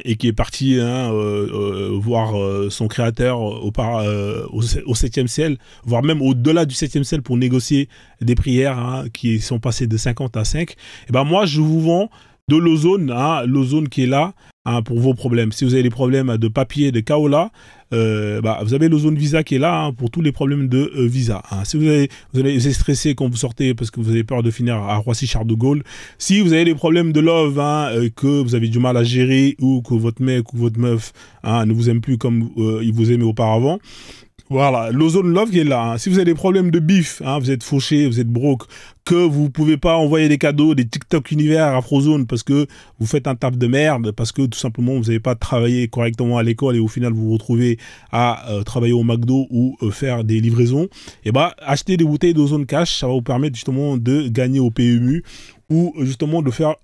et qui est parti voir son créateur au 7e ciel, voire même au-delà du 7e ciel pour négocier des prières hein, qui sont passées de 50 à 5, et ben moi je vous vends de l'ozone, hein, l'ozone qui est là hein, pour vos problèmes. Si vous avez des problèmes de papier, de kaola, vous avez l'ozone visa qui est là hein, pour tous les problèmes de visa. Hein. Si vous êtes stressé quand vous sortez parce que vous avez peur de finir à Roissy-Charles de Gaulle, si vous avez des problèmes de love, hein, que vous avez du mal à gérer ou que votre mec ou votre meuf hein, ne vous aime plus comme il vous aimait auparavant, voilà, l'ozone love qui est là. Hein. Si vous avez des problèmes de bif, hein, vous êtes fauché, vous êtes broke, que vous pouvez pas envoyer des cadeaux, des TikTok univers à Frozone parce que vous faites un taf de merde, parce que tout simplement vous n'avez pas travaillé correctement à l'école et au final vous vous retrouvez à travailler au McDo ou faire des livraisons, et bah achetez des bouteilles d'ozone cash, ça va vous permettre justement de gagner au PMU ou justement de faire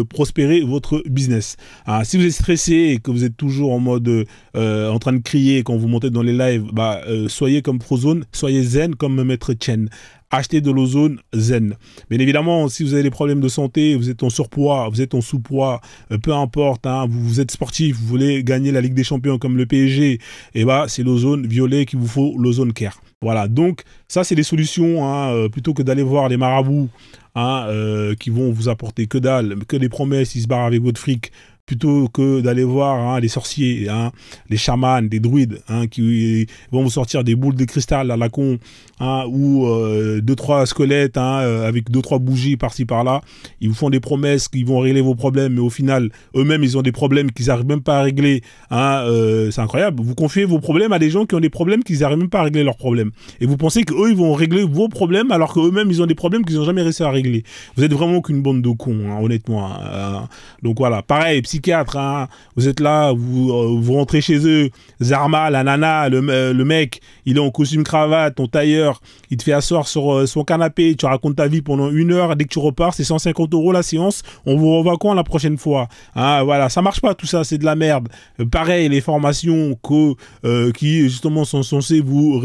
prospérer votre business. Hein, si vous êtes stressé et que vous êtes toujours en mode en train de crier quand vous montez dans les lives, soyez comme Frozone, soyez zen comme Maître Chen. Achetez de l'ozone zen. Bien évidemment, si vous avez des problèmes de santé, vous êtes en surpoids, vous êtes en sous-poids, peu importe, hein, vous êtes sportif, vous voulez gagner la Ligue des Champions comme le PSG, et c'est l'ozone violet qu'il vous faut, l'ozone care. Voilà, donc ça c'est des solutions, hein, plutôt que d'aller voir les marabouts hein, qui vont vous apporter que dalle, que des promesses, ils se barrent avec votre fric, plutôt que d'aller voir hein, les sorciers, hein, les chamans, des druides hein, qui vont vous sortir des boules de cristal à la con hein, ou 2-3 squelettes hein, avec 2-3 bougies par-ci par-là. Ils vous font des promesses qui vont régler vos problèmes, mais au final, eux-mêmes, ils ont des problèmes qu'ils n'arrivent même pas à régler. Hein, c'est incroyable. Vous confiez vos problèmes à des gens qui ont des problèmes qu'ils n'arrivent même pas à régler leurs problèmes. Et vous pensez qu'eux, ils vont régler vos problèmes alors qu'eux-mêmes, ils ont des problèmes qu'ils n'ont jamais réussi à régler. Vous êtes vraiment qu'une bande de cons, hein, honnêtement. Hein. Donc voilà, pareil, psychiatre, hein, vous êtes là, vous rentrez chez eux, Zarma, la nana, le mec, il est en costume cravate, ton tailleur, il te fait asseoir sur son canapé, tu racontes ta vie pendant 1 heure, dès que tu repars, c'est 150 € la séance, on vous revoit quand la prochaine fois hein, voilà, ça marche pas tout ça, c'est de la merde. Pareil, les formations qui justement sont censées vous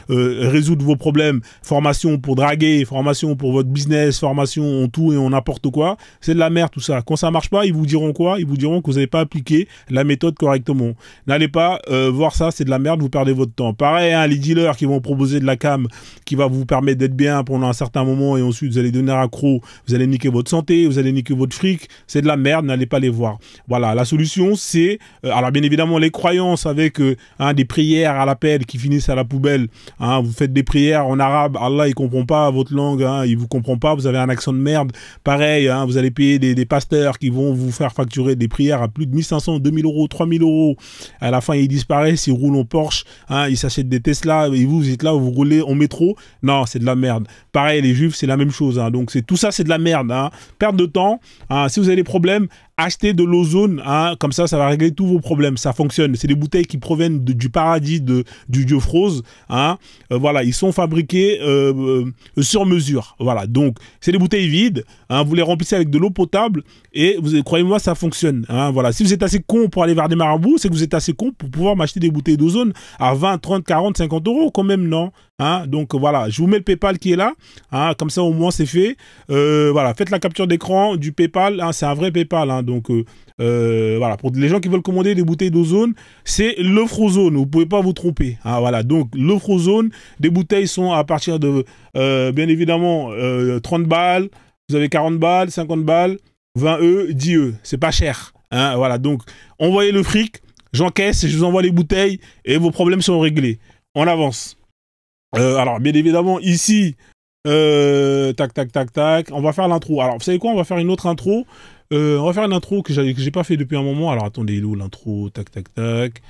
résoudre vos problèmes, formation pour draguer, formation pour votre business, formation en tout et en n'importe quoi, c'est de la merde tout ça. Quand ça marche pas, ils vous diront quoi? Ils vous diront que vous n'avez pas appliqué la méthode correctement. N'allez pas voir ça, c'est de la merde, vous perdez votre temps. Pareil, hein, les dealers qui vont proposer de la cam qui va vous permettre d'être bien pendant un certain moment et ensuite vous allez devenir accro, vous allez niquer votre santé, vous allez niquer votre fric, c'est de la merde, n'allez pas les voir. Voilà, la solution c'est, alors bien évidemment les croyances avec des prières à l'appel qui finissent à la poubelle, hein, vous faites des prières en arabe, Allah il comprend pas votre langue, hein, il vous comprend pas, vous avez un accent de merde, pareil, hein, vous allez payer des pasteurs qui vont vous faire facturer des prières à plus de 1500, 2000 €, 3000 €, à la fin ils disparaissent, ils roulent en Porsche, hein, ils s'achètent des Tesla, et vous êtes là, vous roulez en métro, non c'est de la merde. Pareil, les juifs c'est la même chose, hein, donc tout ça c'est de la merde, hein. Perte de temps, hein, si vous avez des problèmes, achetez de l'ozone, hein, comme ça va régler tous vos problèmes, ça fonctionne, c'est des bouteilles qui proviennent du paradis du dieu Froz, hein, voilà, ils sont fabriqués sur mesure, voilà, donc c'est des bouteilles vides, hein, vous les remplissez avec de l'eau potable et croyez-moi ça fonctionne, hein, voilà, si vous êtes assez con pour aller vers des marabouts, c'est que vous êtes assez con pour pouvoir m'acheter des bouteilles d'ozone à 20, 30, 40, 50 € quand même, non? Hein, donc voilà, je vous mets le PayPal qui est là, hein, comme ça au moins c'est fait, voilà, faites la capture d'écran du PayPal, hein, c'est un vrai PayPal, hein, donc voilà, pour les gens qui veulent commander des bouteilles d'ozone, c'est le Frozone, vous pouvez pas vous tromper, hein, voilà, donc le Frozone, des bouteilles sont à partir de, bien évidemment, 30 balles, vous avez 40 balles, 50 balles, 20 €, 10 €, c'est pas cher, hein, voilà, donc envoyez le fric, j'encaisse, je vous envoie les bouteilles et vos problèmes sont réglés, on avance. Alors, bien évidemment, ici, tac, tac, tac, tac, on va faire l'intro. Alors, vous savez quoi, on va faire une autre intro, On va faire une intro que j'ai pas fait depuis un moment. Alors attendez, il est où l'intro? Tac, tac, tac.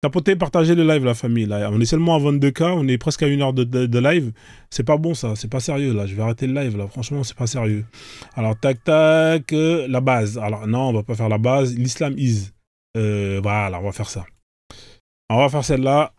Tapotez, partagez le live, la famille. Là, on est seulement à 22K, on est presque à 1 heure de live. C'est pas bon ça, c'est pas sérieux là. Je vais arrêter le live là, franchement, c'est pas sérieux. Alors, tac, tac, la base. Alors, non, on va pas faire la base. L'islam is. Voilà, on va faire ça. Alors, on va faire celle-là.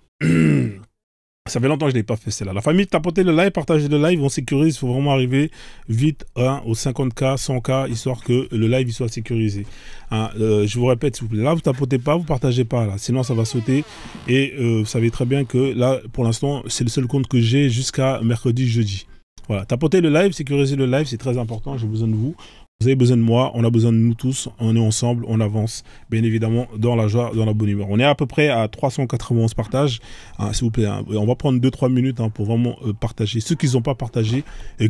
Ça fait longtemps que je n'ai pas fait celle-là. La famille, tapotez le live, partagez le live, on sécurise. Il faut vraiment arriver vite aux 50K, 100K, histoire que le live il soit sécurisé. Hein, je vous répète, s'il vous plaît, là, vous tapotez pas, vous partagez pas, là. Sinon, ça va sauter. Et vous savez très bien que là, pour l'instant, c'est le seul compte que j'ai jusqu'à mercredi, jeudi. Voilà, tapotez le live, sécurisez le live, c'est très important. J'ai besoin de vous. Vous avez besoin de moi, on a besoin de nous tous, on est ensemble, on avance, bien évidemment, dans la joie, dans la bonne humeur. On est à peu près à 391 partages, hein, s'il vous plaît. Hein, on va prendre 2-3 minutes hein, pour vraiment partager. Ceux qui n'ont pas partagé,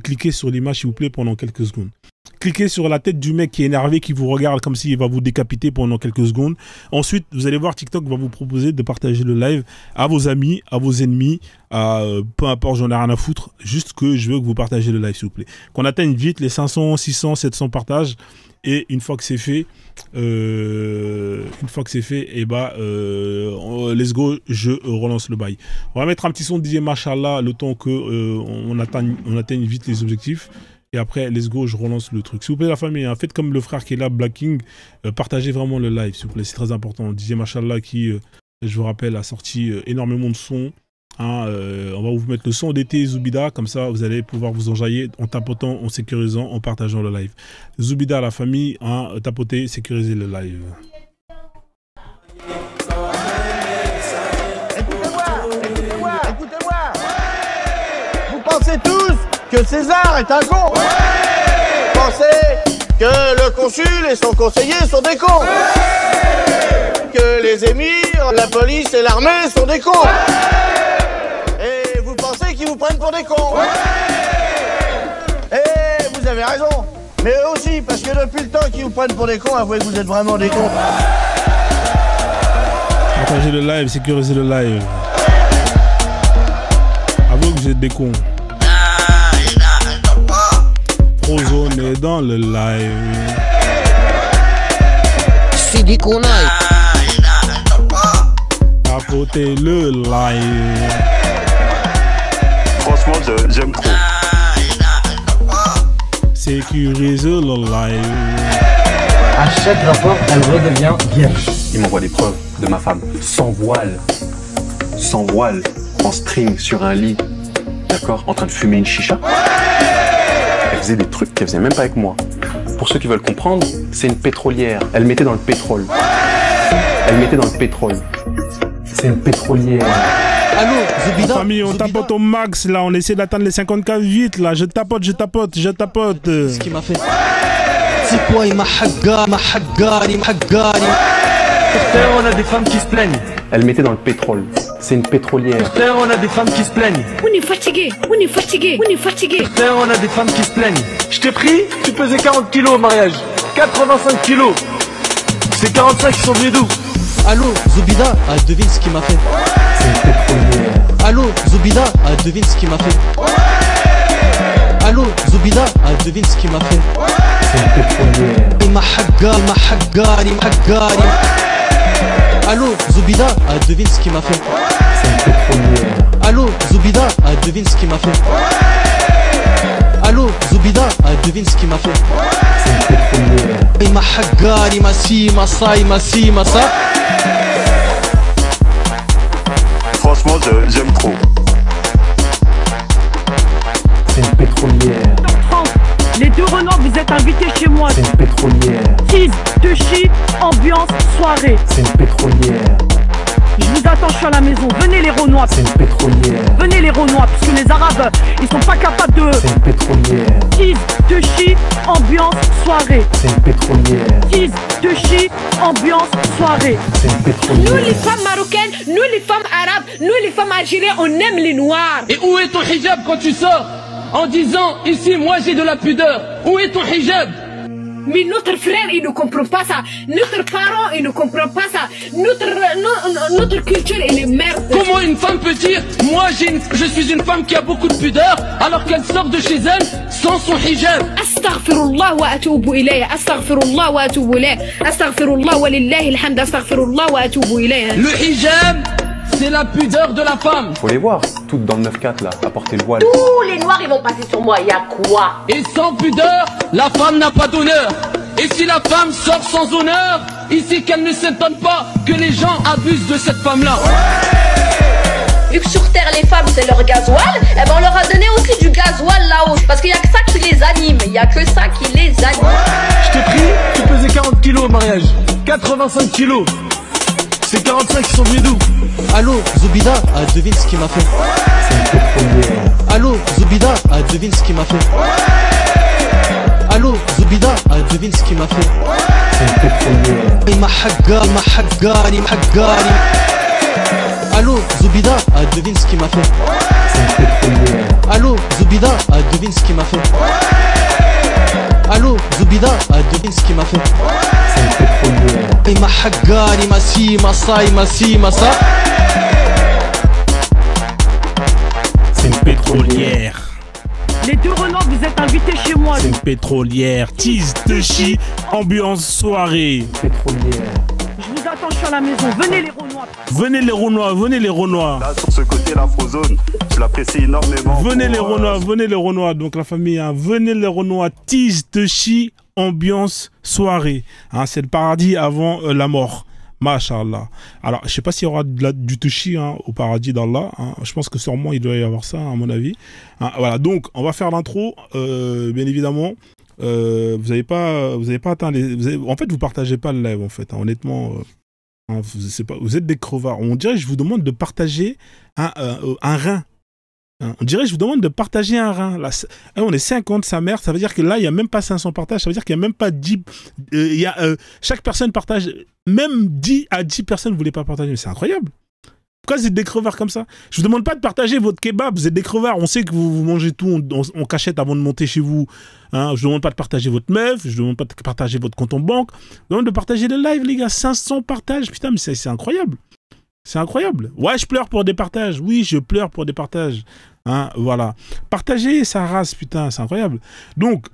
cliquez sur l'image, s'il vous plaît, pendant quelques secondes. Cliquez sur la tête du mec qui est énervé, qui vous regarde comme s'il va vous décapiter pendant quelques secondes. Ensuite, vous allez voir, TikTok va vous proposer de partager le live à vos amis, à vos ennemis, peu importe, j'en ai rien à foutre. Juste que je veux que vous partagez le live, s'il vous plaît. Qu'on atteigne vite les 500, 600, 700 partages. Et une fois que c'est fait, et bah, let's go, je relance le bail. On va mettre un petit son de DJ Machallah le temps que on atteigne vite les objectifs. Et après, let's go, je relance le truc. S'il vous plaît, la famille, hein, faites comme le frère qui est là, Black King. Partagez vraiment le live, s'il vous plaît. C'est très important. DJ Machallah qui, je vous rappelle, a sorti énormément de sons. Hein, on va vous mettre le son d'été Zoubida. Comme ça, vous allez pouvoir vous enjailler en tapotant, en sécurisant, en partageant le live. Zoubida, la famille, hein, tapotez, sécurisez le live. Écoutez-moi. Vous pensez tous que César est un con. Ouais. Vous pensez que le consul et son conseiller sont des cons. Ouais. Que les émirs, la police et l'armée sont des cons. Ouais. Et vous pensez qu'ils vous prennent pour des cons. Ouais. Et vous avez raison. Mais eux aussi, parce que depuis le temps qu'ils vous prennent pour des cons, avouez que vous êtes vraiment des cons. Partagez le live, sécurisez le live. Avouez que vous êtes des cons. Ozone est dans le live. C'est des connards. Tapotez le live. Franchement, j'aime trop. Sécurisez le live. À chaque rapport, elle redevient vierge. Il m'envoie des preuves de ma femme. Sans voile. Sans voile. En string sur un lit. D'accord? En train de fumer une chicha. Elle faisait des trucs qu'elle faisait même pas avec moi. Pour ceux qui veulent comprendre, c'est une pétrolière. Elle mettait dans le pétrole. Elle mettait dans le pétrole. C'est une pétrolière. Allô, Zoubida? Famille, on tapote au max là, on essaie d'atteindre les 50K vite là. Je tapote. Ce qu'il m'a fait. C'est quoi, il m'a haggari. On a des femmes qui se plaignent. Elle mettait dans le pétrole. C'est une pétrolière. On a des femmes qui se plaignent. On est fatigué. On a des femmes qui se plaignent. Je t'ai pris, tu pesais 40 kilos au mariage. 85 kilos. C'est 45 qui sont venus d'où? Allô, Zoubida, devine ce qu'il m'a fait. C'est une pétrolière. Allô, Zoubida, devine ce qu'il m'a fait. Allô, Zoubida, devine ce qu'il m'a fait. C'est une pétrolière. Il m'a haggari. Allô, Zoubida, devine ce qu'il m'a fait. C'est une pétrolière. Allô, Zoubida, devine ce qu'il m'a fait. Allô, Zoubida, devine ce qu'il m'a fait. C'est une pétrolière. Il m'a haggari, ma ça. Franchement, j'aime trop. C'est une pétrolière. Les deux Renois, vous êtes invités chez moi. C'est une pétrolière. Tease, Tushi, ambiance, soirée. C'est une pétrolière. Je vous attends, je suis à la maison. Venez les Renois. C'est une pétrolière. Venez les Renois, parce que les Arabes, ils sont pas capables de... C'est une pétrolière. Tease, Tushi, ambiance, soirée. C'est une pétrolière. Tease, Tushi, ambiance, soirée. C'est une pétrolière. Nous les femmes marocaines, nous les femmes arabes, nous les femmes algériennes, on aime les noirs. Et où est ton hijab quand tu sors en disant ici moi j'ai de la pudeur? Où est ton hijab? Mais notre frère, il ne comprend pas ça. Notre parent, il ne comprend pas ça. Notre culture, elle est merde. Comment une femme peut dire, moi je suis une femme qui a beaucoup de pudeur, alors qu'elle sort de chez elle sans son hijab? Astaghfirullah wa atubu ilayh. Astaghfirullah wa atubu ilayh. Astaghfirullah wa lillahi alhamd. Astaghfirullah wa atubu ilayh. Le hijab, c'est la pudeur de la femme. Faut les voir, toutes dans le 9-4 là, à porter le voile. Tous les noirs ils vont passer sur moi, y a quoi? Et sans pudeur, la femme n'a pas d'honneur. Et si la femme sort sans honneur, ici qu'elle ne s'étonne pas que les gens abusent de cette femme-là. Vu que sur terre les femmes c'est leur gasoil, eh ben on leur a donné aussi du gasoil là-haut. Parce qu'il y a que ça qui les anime, il y a que ça qui les anime. Je t'ai pris, tu pesais 40 kilos au mariage. 85 kilos. Ces 45 qui sont venus d'où? Allô, Zobida, devine ce qu'il m'a fait. Allô, Zobida, devine ce qu'il m'a fait. Allô, Zobida, devine ce qu'il m'a fait. Il m'a haggari. Allô, Zobida, devine ce qu'il m'a fait. Allô, Zobida, devine ce qu'il m'a fait. Allô, Zobida, devine ce qu'il m'a fait. Il m'a haggari, ma si, ma ça. C'est une pétrolière. Les deux Renois, vous êtes invités chez moi. C'est une pétrolière. Tease, Techi, ambiance soirée. Pétrolière. Je vous attends, je suis à la maison. Venez les Renois. Venez les Renois, venez les Renois. Là, sur ce côté, l'Afrozone, je l'apprécie énormément. Venez les Renois, venez les Renois. Donc la famille, hein, venez les Renois. Tease, Techi, ambiance soirée. Hein, c'est le paradis avant la mort. Machallah. Alors, je sais pas s'il y aura du Techi hein, au paradis d'Allah. Hein. Je pense que sûrement il doit y avoir ça, à mon avis. Hein, voilà, donc on va faire l'intro. Bien évidemment, vous n'avez pas atteint les. En fait, vous partagez pas le live, en fait. Hein, honnêtement, hein, vous êtes des crevards. On dirait que je vous demande de partager un rein. Hein, on dirait que je vous demande de partager un rein. Là, on est 50, sa mère. Ça veut dire que là, il n'y a même pas 500 partages. Ça veut dire qu'il n'y a même pas 10. Chaque personne partage. Même 10 à 10 personnes ne voulaient pas partager. Mais c'est incroyable. Pourquoi vous êtes des crevards comme ça? Je vous demande pas de partager votre kebab. Vous êtes des crevards. On sait que vous mangez tout en cachette avant de monter chez vous. Hein, je ne demande pas de partager votre meuf. Je ne demande pas de partager votre compte en banque. Je demande de partager le live, les gars. 500 partages. Putain, mais c'est incroyable. C'est incroyable. Ouais, je pleure pour des partages. Oui, je pleure pour des partages. Hein, voilà. Partager sa race, putain, c'est incroyable. Donc,